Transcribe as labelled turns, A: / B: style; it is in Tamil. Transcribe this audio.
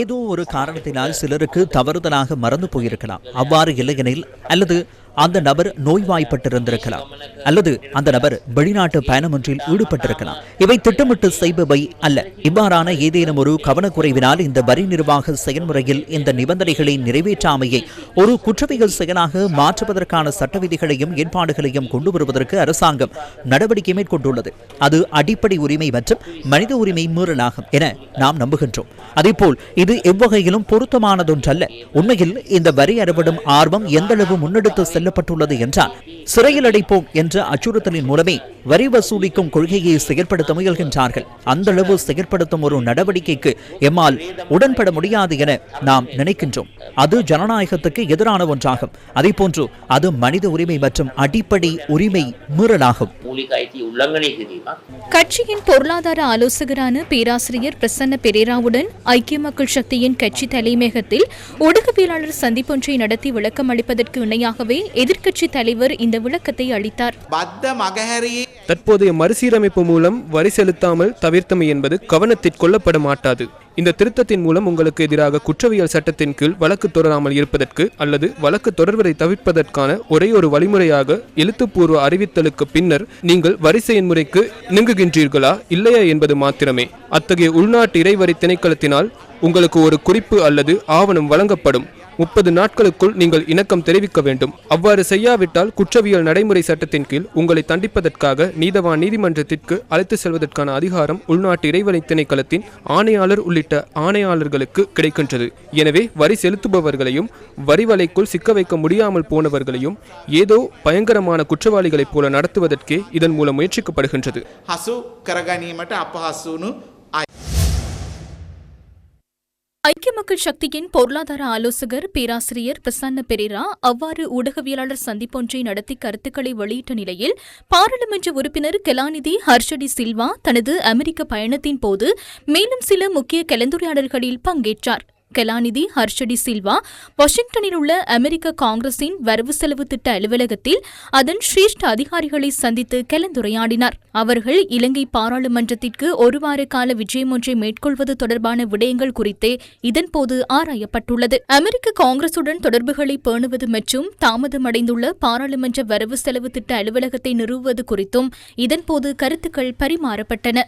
A: ஏதோ ஒரு காரணத்தினால் சிலருக்கு தவறுதலாக மறந்து போயிருக்கலாம். அவ்வாறு இல்லையெனில் அல்லது அந்த நபர் நோய்வாய்ப்பட்டிருந்திருக்கலாம் அல்லது அந்த நபர் வெளிநாட்டு பயணம் ஒன்றில் ஈடுபட்டிருக்கலாம். இவை திட்டமிட்டு செய்பவை அல்ல. இவ்வாறான ஏதேனும் ஒரு கவனக்குறைவினால் இந்த வரி நிர்வாக செயல்முறையில் இந்த நிபந்தனைகளை நிறைவேற்றாமையை ஒரு குற்றவியல் செயலாக மாற்றுவதற்கான சட்ட விதிகளையும் ஏற்பாடுகளையும் கொண்டு வருவதற்கு அரசாங்கம் நடவடிக்கை மேற்கொண்டுள்ளது. அது அடிப்படை உரிமை மற்றும் மனித உரிமை மீறலாகும் என நாம் நம்புகின்றோம். அதேபோல் இது எவ்வகையிலும் பொருத்தமானதொன்றல்ல. உண்மையில் இந்த வரி அறவிடும் ஆர்வம் எந்தளவு முன்னெடுத்து செல்லப்பட்டுள்ளது என்றால் சிறையில் அடைப்போம் என்ற அச்சுறுத்தலின் மூலமே வரி வசூலிக்கும் கொள்கையை செயற்படுத்த முயல்கின்றார்கள். அந்த அளவு செயற்படுத்தும் ஒரு நடவடிக்கைக்கு எம்மால் உடன்பட முடியாது என நாம் நினைக்கின்றோம். அது ஜனநாயகத்துக்கு எதிரான ஒன்றாகும். அதே போன்று அது மனித உரிமை மற்றும் அடிப்படை உரிமை மீறலாகும்.
B: கட்சியின் பொருளாதார ஆலோசகரான பேராசிரியர் பிரசன்ன பெரேராவுடன் ஐக்கிய மக்கள் சக்தியின் கட்சி தலைமையகத்தில் ஊடகவியலாளர் சந்திப்பொன்றை நடத்தி விளக்கம் அளிப்பதற்கு இணையாகவே எதிர்க்கட்சி தலைவர் இந்த விளக்கத்தை அளித்தார்.
C: தற்போதைய மறுசீரமைப்பு மூலம் வரி செலுத்தாமல் தவிர்த்தமை என்பது கவனத்தில் கொள்ளப்பட மாட்டாது. இந்த திருத்தத்தின் மூலம் உங்களுக்கு எதிராக குற்றவியல் சட்டத்தின் கீழ் வழக்கு தொடராமல் இருப்பதற்கு அல்லது வழக்கு தொடர்வதை தவிர்ப்பதற்கான ஒரே ஒரு வழிமுறையாக எழுத்துப்பூர்வ அறிவித்தலுக்கு பின்னர் நீங்கள் வரி செயல்முறைக்கு இணங்குகின்றீர்களா இல்லையா என்பது மாத்திரமே. அத்தகைய உள்நாட்டு இறைவரி திணைக்களத்தினால் உங்களுக்கு ஒரு குறிப்பு அல்லது ஆவணம் வழங்கப்படும். 30 நாட்களுக்குள் நீங்கள் இணக்கம் தெரிவிக்க வேண்டும். அவ்வாறு செய்யாவிட்டால் குற்றவியல் நடைமுறை சட்டத்தின் கீழ் உங்களை தண்டிப்பதற்காக நீதவான் நீதிமன்றத்திற்கு அழைத்து செல்வதற்கான அதிகாரம் உள்நாட்டு இறைவரி திணைக்களத்தின் ஆணையாளர் உள்ளிட்ட ஆணையாளர்களுக்கு கிடைக்கின்றது. எனவே வரி செலுத்துபவர்களையும் வரி வலைக்குள் சிக்க வைக்க முடியாமல் போனவர்களையும் ஏதோ பயங்கரமான குற்றவாளிகளைப் போல நடத்துவதற்கே இதன் மூலம் முயற்சிக்கப்படுகின்றது.
B: ஐக்கிய மக்கள் சக்தியின் பொருளாதார ஆலோசகர் பேராசிரியர் பிரசன்ன பெரேரா அவ்வாறு ஊடகவியலாளர் சந்திப்பொன்றை நடத்தி கருத்துக்களை வெளியிட்ட நிலையில் பாராளுமன்ற உறுப்பினர் கலாநிதி ஹர்ஷடி சில்வா தனது அமெரிக்க பயணத்தின் போது மேலும் சில முக்கிய கலந்துரையாடல்களில் பங்கேற்றார். கலாநிதி ஹர்ஷடி சில்வா வாஷிங்டனில் உள்ள அமெரிக்க காங்கிரசின் வரவு செலவு திட்ட அலுவலகத்தில் அதன் சிரேஷ்ட அதிகாரிகளை சந்தித்து கலந்துரையாடினார். அவர்கள் இலங்கை பாராளுமன்றத்திற்கு ஒரு வார கால விஜயம் ஒன்றை மேற்கொள்வது தொடர்பான விடயங்கள் குறித்தே இதன்போது ஆராயப்பட்டுள்ளது. அமெரிக்க காங்கிரசுடன் தொடர்புகளை பேணுவது மற்றும் தாமதமடைந்துள்ள பாராளுமன்ற வரவு செலவு திட்ட அலுவலகத்தை நிறுவுவது குறித்தும் இதன்போது கருத்துக்கள் பரிமாறப்பட்டன.